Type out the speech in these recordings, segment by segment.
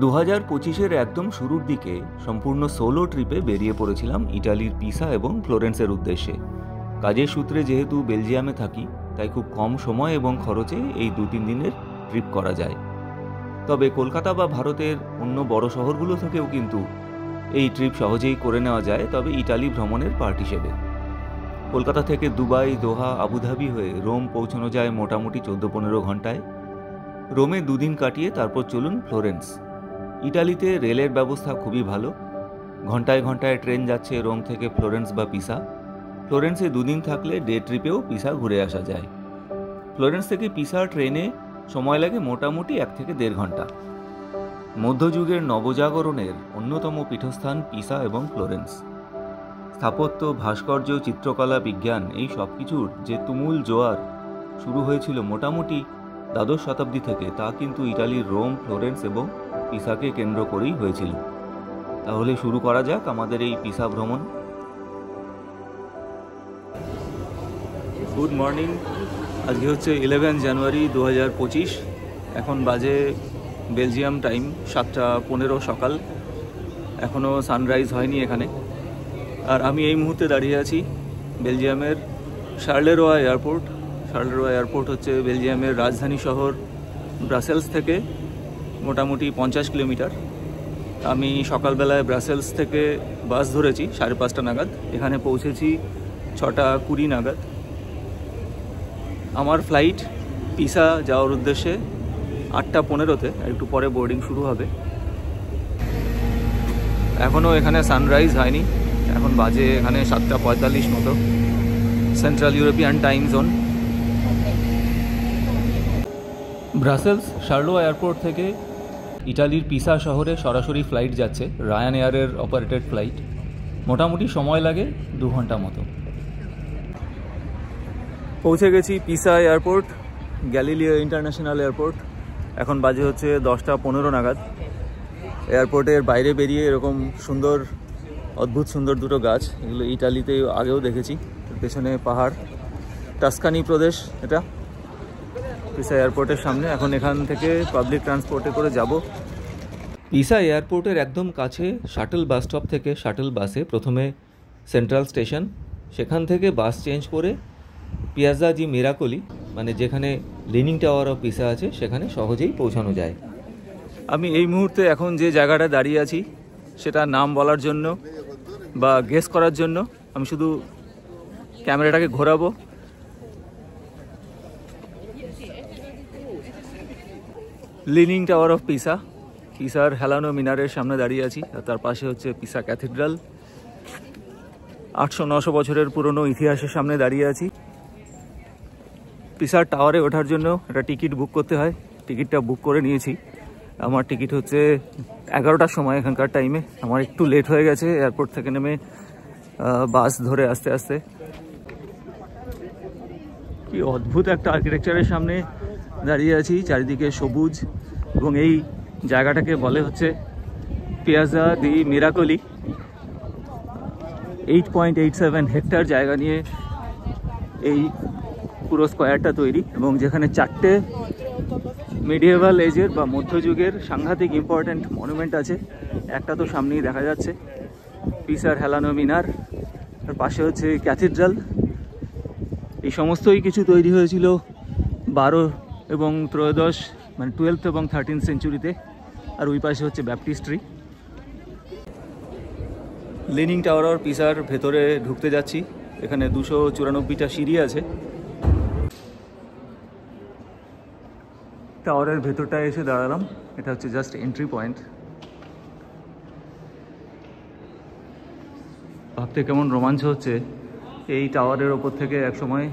2025-এর একদম শুরুর দিকে সম্পূর্ণ সোলো ট্রিপে বেরিয়ে পড়েছিলাম ইটালির পিসা এবং ফ্লোরেন্সের উদ্দেশ্যে। কাজের সূত্রে যেহেতু বেলজিয়ামে থাকি, তাই খুব কম সময় এবং খরচে এই 2-3 দিনের ট্রিপ করা যায়। তবে কলকাতা বা ভারতের অন্য বড় শহরগুলো থেকেও কিন্তু এই ট্রিপ সহজেই করে নেওয়া যায়, তবে ইটালি ভ্রমণের পার্ট হিসেবে। কলকাতা থেকে দুবাই, দোহা, আবুধাবি হয়ে রোম পৌঁছানো যায় মোটামুটি 14-15 ঘন্টায়। রোমে 2 দিন কাটিয়ে তারপর চলুন ফ্লোরেন্স। ইটালিতে রেলের ব্যবস্থা খুবই ভালো, ঘন্টায় ঘন্টায় ট্রেন যাচ্ছে রোম থেকে ফ্লোরেন্স বা পিসা। ফ্লোরেন্সে 2 দিন থাকলে ডে ট্রিপেও পিসা ঘুরে আসা যায়। ফ্লোরেন্স থেকে পিসা ট্রেনে সময় লাগে মোটামুটি 1 থেকে 1.5 ঘন্টা। মধ্যযুগের নবজাগরণের অন্যতম পীঠস্থান পিসা এবং ফ্লোরেন্স। স্থাপত্য, ভাস্কর্য, চিত্রকলা, বিজ্ঞান, এই সব কিছুর যে তুমুল জোয়ার শুরু হয়েছিল মোটামুটি দ্বাদশ শতাব্দী থেকে, তা কিন্তু ইটালির রোম, ফ্লোরেন্স এবং পিসাকে কেন্দ্র করেই হয়েছিল। তাহলে শুরু করা যাক আমাদের এই পিসা ভ্রমণ। Good morning. আজকে হচ্ছে 11 জানুয়ারি 2025। এখন বাজে বেলজিয়াম টাইম 7:15 সকাল। এখনও সানরাইজ হয়নি এখানে। আর আমি এই মুহূর্তে দাঁড়িয়ে আছি বেলজিয়ামের শার্লেরোয়া এয়ারপোর্ট। শার্লেরোয়া এয়ারপোর্ট হচ্ছে বেলজিয়ামের রাজধানী শহর ব্রাসেলস থেকে মোটামুটি 50 কিলোমিটার। আমি সকালবেলায় ব্রাসেলস থেকে বাস ধরেছি 5:30 নাগাদ। এখানে পৌঁছেছি 6:20 নাগাদ। আমার ফ্লাইট পিসা যাওয়ার উদ্দেশ্যে 8:15-তে, একটু পরে বোর্ডিং শুরু হবে। এখনও এখানে সানরাইজ হয়নি, এখন বাজে এখানে 7:45 মতো, central European time zone. Brussels Charleroi airport থেকে ইটালির পিসা শহরে সরাসরি ফ্লাইট যাচ্ছে, রায়ান এয়ারের অপারেটেড ফ্লাইট। মোটামুটি সময় লাগে 2 ঘন্টা মতো। পৌঁছে গেছি পিসা এয়ারপোর্ট, গ্যালিলিও ইন্টারন্যাশনাল এয়ারপোর্ট। এখন বাজে হচ্ছে 10:15 নাগাদ। এয়ারপোর্টের বাইরে বেরিয়ে এরকম সুন্দর, অদ্ভুত সুন্দর দুটো গাছ, এগুলো ইটালিতে আগেও দেখেছি। পেছনে পাহাড়, টাস্কানি প্রদেশ এটা, পিসা এয়ারপোর্টের সামনে। এখন এখান থেকে পাবলিক ট্রান্সপোর্টে করে যাব। পিসা এয়ারপোর্টের একদম কাছে শাটল বাস স্টপ থেকে শাটল বাসে প্রথমে সেন্ট্রাল স্টেশন, সেখান থেকে বাস চেঞ্জ করে পিয়াজা জি মিরাকোলি, মানে যেখানে লিনিং টাওয়ার অফ পিসা আছে, সেখানে সহজেই পৌঁছানো যায়। আমি এই মুহূর্তে এখন যে জায়গাটা দাঁড়িয়ে আছি সেটা নাম বলার জন্য বা গেস করার জন্য আমি শুধু ক্যামেরাটাকে ঘোরাবো। লিনিং টাওয়ার অফ পিসা, পিসার হেলানো মিনারের সামনে দাঁড়িয়ে আছি। আর তার পাশে হচ্ছে পিসা ক্যাথিড্রাল। 800-900 বছরের পুরনো ইতিহাসের সামনে দাঁড়িয়ে আছি। পিসার টাওয়ারে ওঠার জন্য একটা টিকিট বুক করতে হয়, টিকিটটা বুক করে নিয়েছি। আমার টিকিট হচ্ছে 11টার সময় এখানকার টাইমে। আমার একটু লেট হয়ে গেছে এয়ারপোর্ট থেকে নেমে বাস ধরে আস্তে আস্তে। কি অদ্ভুত একটা আর্কিটেকচারের সামনে দাঁড়িয়ে আছি, চারিদিকে সবুজ, এবং এই জায়গাটাকে বলে হচ্ছে পিয়াজা দি মিরাকোলি। 8.87 হেক্টর জায়গা নিয়ে এই পুরো স্কোয়ারটা তৈরি, এবং যেখানে 4টে মিডিয়েভাল এজের বা মধ্যযুগের সাংঘাতিক ইম্পর্ট্যান্ট মনুমেন্ট আছে। একটা তো সামনেই দেখা যাচ্ছে, পিসার হেলানো মিনার, আর পাশে হচ্ছে ক্যাথিড্রাল। এই সমস্তই কিছু তৈরি হয়েছিল 12 এবং 13, মানে 12th এবং 13th সেঞ্চুরিতে। আর ওই পাশে হচ্ছে ব্যাপটিস্ট্রি। লিনিং টাওয়ার অফ পিসার ভেতরে ঢুকতে যাচ্ছি। এখানে 294টা সিঁড়ি আছে। টাওয়ারের ভেতরটায় এসে দাঁড়ালাম, এটা হচ্ছে জাস্ট এন্ট্রি পয়েন্ট। ভাবতে কেমন রোমাঞ্চ হচ্ছে, এই টাওয়ারের ওপর থেকে একসময়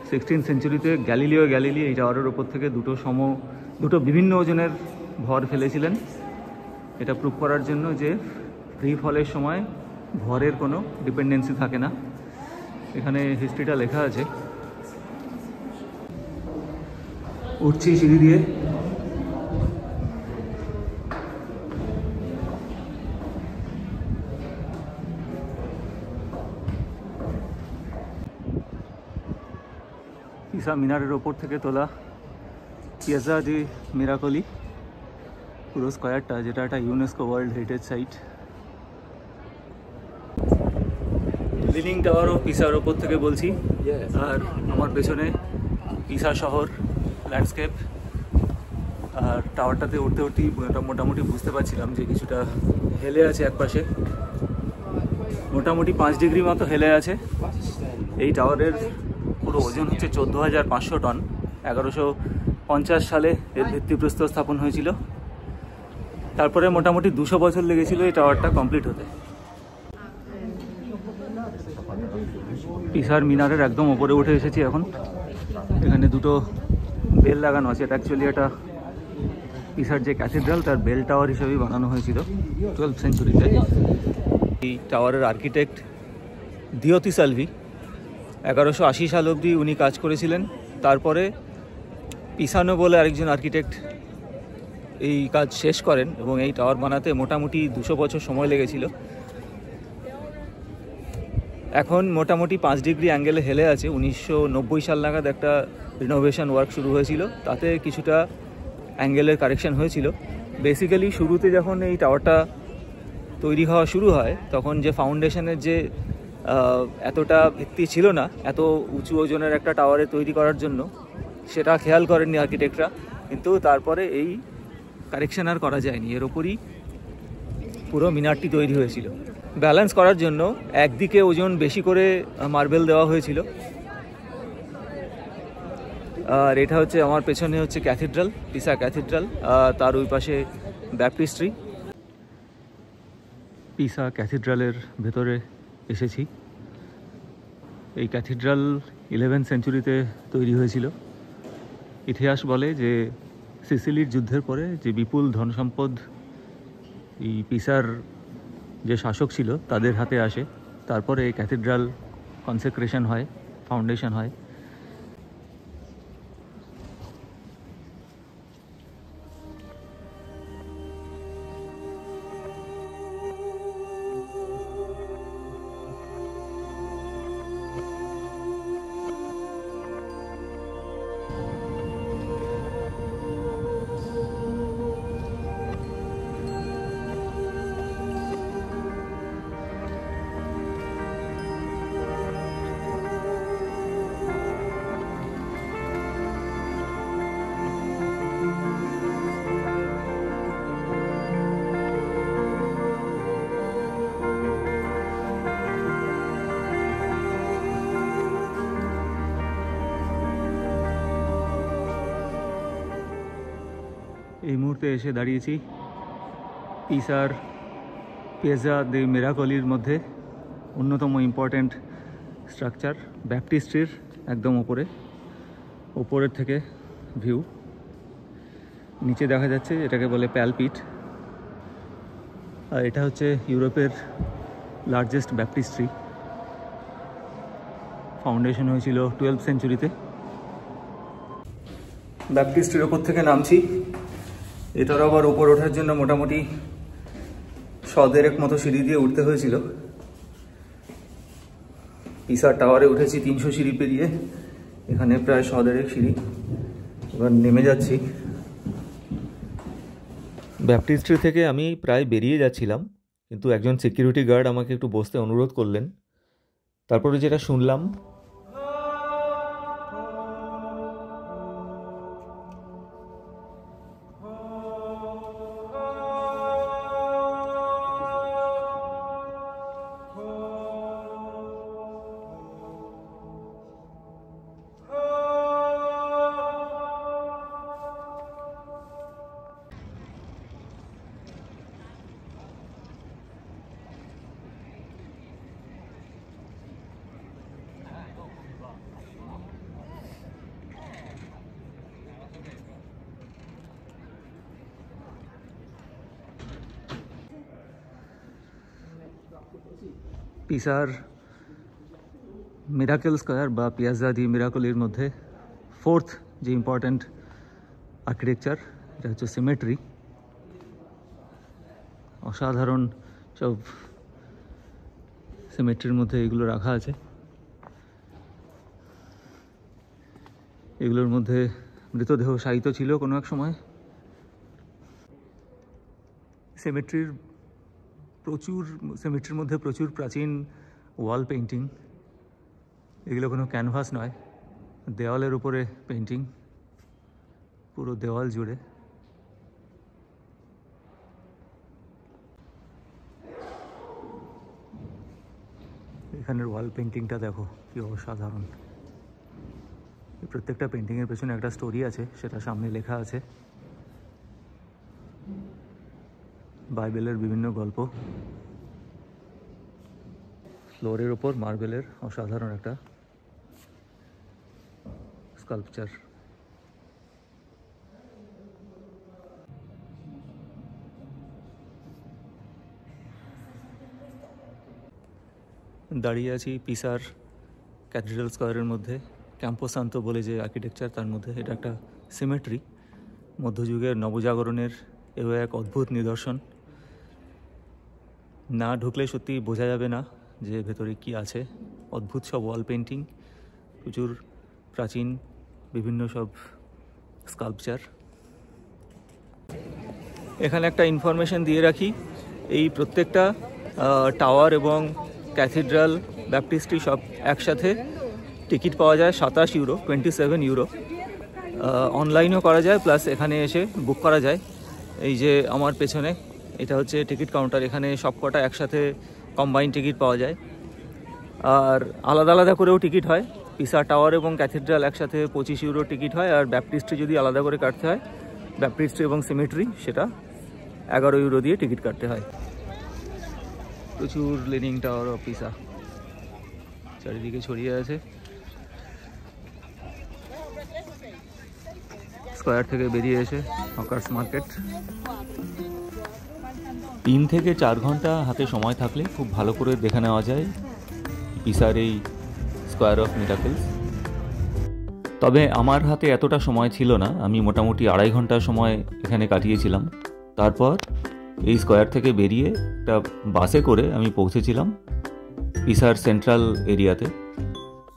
16th সেঞ্চুরিতে গ্যালিলিও গ্যালিলি এই টাওয়ারের ওপর থেকে দুটো বিভিন্ন ওজনের ভর ফেলেছিলেন। এটা প্রুভ করার জন্য যে ফ্রি ফলের সময় ভরের কোনো ডিপেন্ডেন্সি থাকে না। এখানে হিস্ট্রিটা লেখা আছে। উঠছি সিঁড়ি দিয়ে। পিসা মিনারের ওপর থেকে তোলা পিয়াজা দি মিরাকোলি। পুরো স্কোয়ারটা, যেটা একটা UNESCO world heritage site. Leaning tower of পিসার ওপর থেকে বলছি, আর আমার পেছনে পিসা শহর ল্যান্ডস্কেপ। আর টাওয়ারটাতে উঠতে উঠতেই মোটামুটি বুঝতে পারছিলাম যে কিছুটা হেলে আছে একপাশে, মোটামুটি 5 ডিগ্রি মতো হেলে আছে। এই টাওয়ারের পুরো ওজন হচ্ছে 14,500 টন। 1150 সালে এর ভিত্তিপ্রস্তর স্থাপন হয়েছিল। তারপরে মোটামুটি 200 বছর লেগেছিল এই টাওয়ারটা কমপ্লিট হতে। পিসার মিনারের একদম ওপরে উঠে এসেছি এখন। এখানে দুটো বেল লাগানো আছে। এটা অ্যাকচুয়ালি একটা পিসার যে ক্যাথিড্রাল তার বেল টাওয়ার হিসেবেই বানানো হয়েছিল 12th সেঞ্চুরিতে। এই টাওয়ারের আর্কিটেক্ট দিওতি সালভি 1180 সাল অবধি উনি কাজ করেছিলেন। তারপরে পিসানো বলে আরেকজন আর্কিটেক্ট এই কাজ শেষ করেন এবং এই টাওয়ার বানাতে মোটামুটি 200 বছর সময় লেগেছিল। এখন মোটামুটি 5 ডিগ্রি অ্যাঙ্গেলে হেলে আছে। 1990 সাল নাগাদ একটা রিনোভেশন ওয়ার্ক শুরু হয়েছিল, তাতে কিছুটা অ্যাঙ্গেলের কারেকশন হয়েছিল। বেসিক্যালি শুরুতে যখন এই টাওয়ারটা তৈরি হওয়া শুরু হয় তখন যে ফাউন্ডেশনের যে এতটা ভিত্তি ছিল না এত উঁচু ওজনের একটা টাওয়ারে তৈরি করার জন্য, সেটা খেয়াল করেননি আর্কিটেক্টরা। কিন্তু তারপরে এই কারেকশন আর করা যায়নি, এর ওপরই পুরো মিনারটি তৈরি হয়েছিল। ব্যালেন্স করার জন্য একদিকে ওজন বেশি করে মার্বেল দেওয়া হয়েছিল। আর এটা হচ্ছে আমার পেছনে হচ্ছে ক্যাথিড্রাল, পিসা ক্যাথিড্রাল। তার ওই পাশে ব্যাপটিস্ট্রি। পিসা ক্যাথিড্রালের ভেতরে এসেছি। এই ক্যাথিড্রাল 11th সেঞ্চুরিতে তৈরি হয়েছিল। ইতিহাস বলে যে সিসিলির যুদ্ধের পরে যে বিপুল ধনসম্পদ এই পিসার যে শাসক ছিল তাদের হাতে আসে, তারপরে এই ক্যাথিড্রাল কনসেক্রেশন হয়, ফাউন্ডেশন হয়। এই মুহূর্তে এসে দাঁড়িয়েছি পিসার পিয়াজা দে মিরাকলির মধ্যে অন্যতম ইম্পর্ট্যান্ট স্ট্রাকচার ব্যাপটিস্ট্রির একদম ওপরের থেকে ভিউ। নিচে দেখা যাচ্ছে এটাকে বলে প্যালপিট। আর এটা হচ্ছে ইউরোপের লার্জেস্ট ব্যাপটিস্ট্রি। ফাউন্ডেশন হয়েছিল 12th সেঞ্চুরিতে। ব্যাপটিস্ট্রির ওপর থেকে নামছি। এটার আবার ওপর ওঠার জন্য মোটামুটি 100 মতো সিঁড়ি দিয়ে উঠতে হয়েছিল। পিসার টাওয়ারে উঠেছি 300 সিঁড়ি পেরিয়ে, এখানে প্রায় 100 সিঁড়ি। এবার নেমে যাচ্ছি। ব্যাপটিস্ট্রি থেকে আমি প্রায় বেরিয়ে যাচ্ছিলাম, কিন্তু একজন সিকিউরিটি গার্ড আমাকে একটু বসতে অনুরোধ করলেন। তারপরে যেটা শুনলাম, পিসার মিরাকেল স্কোয়ার বা পিয়াজা দি মিরাকলির মধ্যে 4th যে ইম্পর্ট্যান্ট আর্কিটেকচার, এটা হচ্ছে সিমেট্রি। অসাধারণ সব সিমেট্রির মধ্যে এগুলো রাখা আছে। এগুলোর মধ্যে মৃতদেহ শায়িত ছিল কোনো এক সময়। সিমেট্রির মধ্যে প্রচুর প্রাচীন ওয়াল পেন্টিং। এগুলো কোনো ক্যানভাস নয়, দেওয়ালের উপরে পেন্টিং, পুরো দেওয়াল জুড়ে। এখানের ওয়াল পেন্টিংটা দেখো কি অসাধারণ। প্রত্যেকটা পেন্টিংয়ের পেছনে একটা স্টোরি আছে, সেটা সামনে লেখা আছে। বাইবেলের বিভিন্ন গল্প। ফ্লোরের ওপর মার্বেলের অসাধারণ একটা স্কাল্পচার। দাঁড়িয়ে আছি পিসার ক্যাথিড্রাল স্কোয়ারের মধ্যে। ক্যাম্পোসান্তো বলে যে আর্কিটেকচার, তার মধ্যে এটা একটা সিমেট্রি। মধ্যযুগের নবজাগরণের এও এক অদ্ভুত নিদর্শন। না ঢুকলে সত্যি বোঝা যাবে না যে ভেতরে কি আছে। অদ্ভুত সব ওয়াল পেন্টিং, প্রচুর প্রাচীন বিভিন্ন সব স্কাল্পচার। এখানে একটা ইনফরমেশন দিয়ে রাখি, এই প্রত্যেকটা টাওয়ার এবং ক্যাথিড্রাল, ব্যাপটিস্ট্রি সব একসাথে টিকিট পাওয়া যায় 27 ইউরো, 27 ইউরো। অনলাইনও করা যায়, প্লাস এখানে এসে বুক করা যায়। এই যে আমার পেছনে এটা হচ্ছে টিকিট কাউন্টার, এখানে সব কটা একসাথে কম্বাইন টিকিট পাওয়া যায়। আর আলাদা আলাদা করেও টিকিট হয়। পিসা টাওয়ার এবং ক্যাথিড্রাল একসাথে 25 ইউরো টিকিট হয়, আর ব্যাপটিস্ট্রি যদি আলাদা করে কাটতে হয়, ব্যাপটিস্ট্রি এবং সিমেট্রি, সেটা 11 ইউরো দিয়ে টিকিট কাটতে হয়। প্রচুর লিনিং টাওয়ার অফ পিসা চারিদিকে ছড়িয়ে আছে। স্কোয়ার থেকে বেরিয়ে এসে হকার্স মার্কেট। 3 থেকে 4 ঘন্টা হাতে সময় থাকলে খুব ভালো করে দেখে নেওয়া যায় পিসার এই স্কোয়ার অফ মিরাকলস। তবে আমার হাতে এতটা সময় ছিল না, আমি মোটামুটি 2.5 ঘন্টা সময় এখানে কাটিয়েছিলাম। তারপর এই স্কোয়ার থেকে বেরিয়ে একটা বাসে করে আমি পৌঁছেছিলাম পিসার সেন্ট্রাল এরিয়াতে।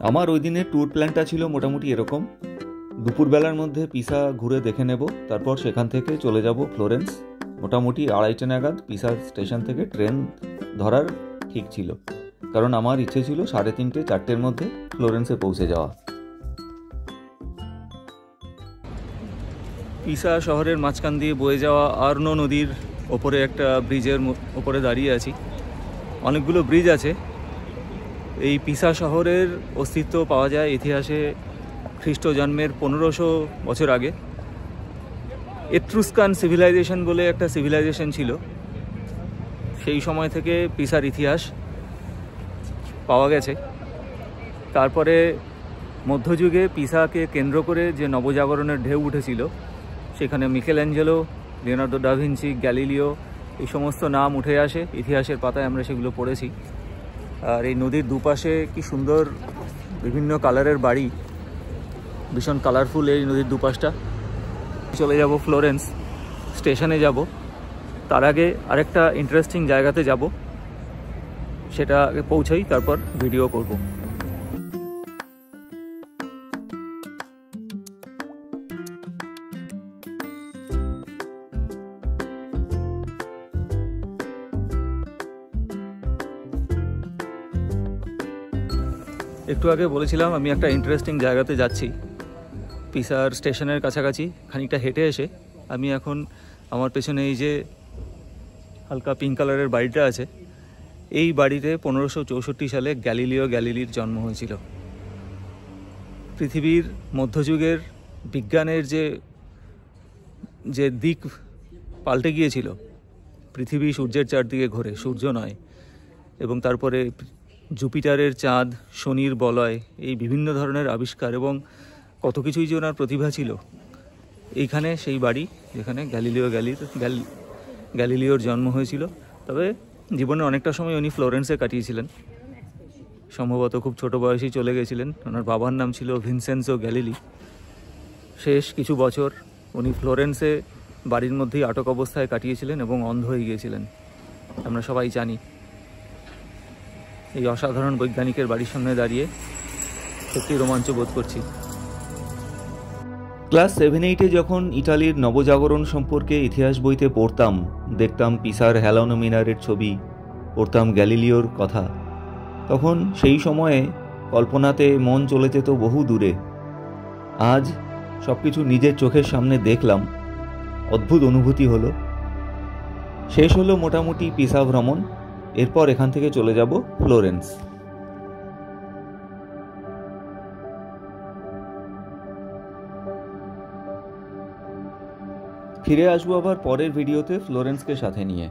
আমার ওই দিনের ট্যুর প্ল্যানটা ছিল মোটামুটি এরকম: দুপুরবেলার মধ্যে পিসা ঘুরে দেখে নেব, তারপর সেখান থেকে চলে যাব ফ্লোরেন্স। মোটামুটি 2:30 নাগাদ পিসা স্টেশন থেকে ট্রেন ধরার ঠিক ছিল, কারণ আমার ইচ্ছে ছিল 3:30 4টের মধ্যে ফ্লোরেন্সে পৌঁছে যাওয়া। পিসা শহরের মাঝখান দিয়ে বয়ে যাওয়া আর্নো নদীর ওপরে একটা ব্রিজের ওপরে দাঁড়িয়ে আছি। অনেকগুলো ব্রিজ আছে। এই পিসা শহরের অস্তিত্ব পাওয়া যায় ইতিহাসে খ্রিস্ট জন্মের 1500 বছর আগে। এট্রুস্কান সিভিলাইজেশন বলে একটা সিভিলাইজেশন ছিল, সেই সময় থেকে পিসার ইতিহাস পাওয়া গেছে। তারপরে মধ্যযুগে পিসাকে কেন্দ্র করে যে নবজাগরণের ঢেউ উঠেছিল, সেখানে মিকেলঅ্যাঞ্জেলো, লিওনার্দো দা ভিঞ্চি, গ্যালিলিও, এই সমস্ত নাম উঠে আসে ইতিহাসের পাতায়, আমরা সেগুলো পড়েছি। আর এই নদীর দুপাশে কি সুন্দর বিভিন্ন কালারের বাড়ি, ভীষণ কালারফুল এই নদীর দুপাশটা। চলে যাব ফ্লোরেন্স, স্টেশনে যাব। তার আগে আরেকটা ইন্টারেস্টিং জায়গাতে যাব, সেটা পৌঁছাই, তারপর ভিডিও করব। একটু আগে বলেছিলাম আমি একটা ইন্টারেস্টিং জায়গাতে যাচ্ছি। পিসার স্টেশনের কাছাকাছি খানিকটা হেঁটে এসে আমি এখন, আমার পেছনে এই যে হালকা পিঙ্ক কালারের বাড়িটা আছে, এই বাড়িতে 1564 সালে গ্যালিলিও গ্যালিলির জন্ম হয়েছিল। পৃথিবীর মধ্যযুগের বিজ্ঞানের যে দিক পাল্টে গিয়েছিল, পৃথিবী সূর্যের চারদিকে ঘোরে, সূর্য নয়, এবং তারপরে জুপিটারের চাঁদ, শনির বলয়, এই বিভিন্ন ধরনের আবিষ্কার এবং কত কিছুই যে ওনার প্রতিভা ছিল। এইখানে সেই বাড়ি যেখানে গ্যালিলিওর জন্ম হয়েছিল। তবে জীবনে অনেকটা সময় উনি ফ্লোরেন্সে কাটিয়েছিলেন, সম্ভবত খুব ছোট বয়সেই চলে গেছিলেন। ওনার বাবার নাম ছিল ভিনসেন্সো গ্যালিলি। শেষ কিছু বছর উনি ফ্লোরেন্সে বাড়ির মধ্যেই আটক অবস্থায় কাটিয়েছিলেন এবং অন্ধ হয়ে গিয়েছিলেন, আমরা সবাই জানি। এই অসাধারণ বৈজ্ঞানিকের বাড়ির সামনে দাঁড়িয়ে সত্যি রোমাঞ্চ বোধ করছি। ক্লাস 7-8 যখন ইটালির নবজাগরণ সম্পর্কে ইতিহাস বইতে পড়তাম, দেখতাম পিসার হেলানো মিনারের ছবি, পড়তাম গ্যালিলিওর কথা, তখন সেই সময়ে কল্পনাতে মন চলে যেত বহু দূরে। আজ সব কিছু নিজের চোখের সামনে দেখলাম, অদ্ভুত অনুভূতি হলো। শেষ হলো মোটামুটি পিসা ভ্রমণ। এরপর এখান থেকে চলে যাব ফ্লোরেন্স। ফিরে আসবো আবার পরের ভিডিওতে ফ্লোরেন্সকে সাথে নিয়ে।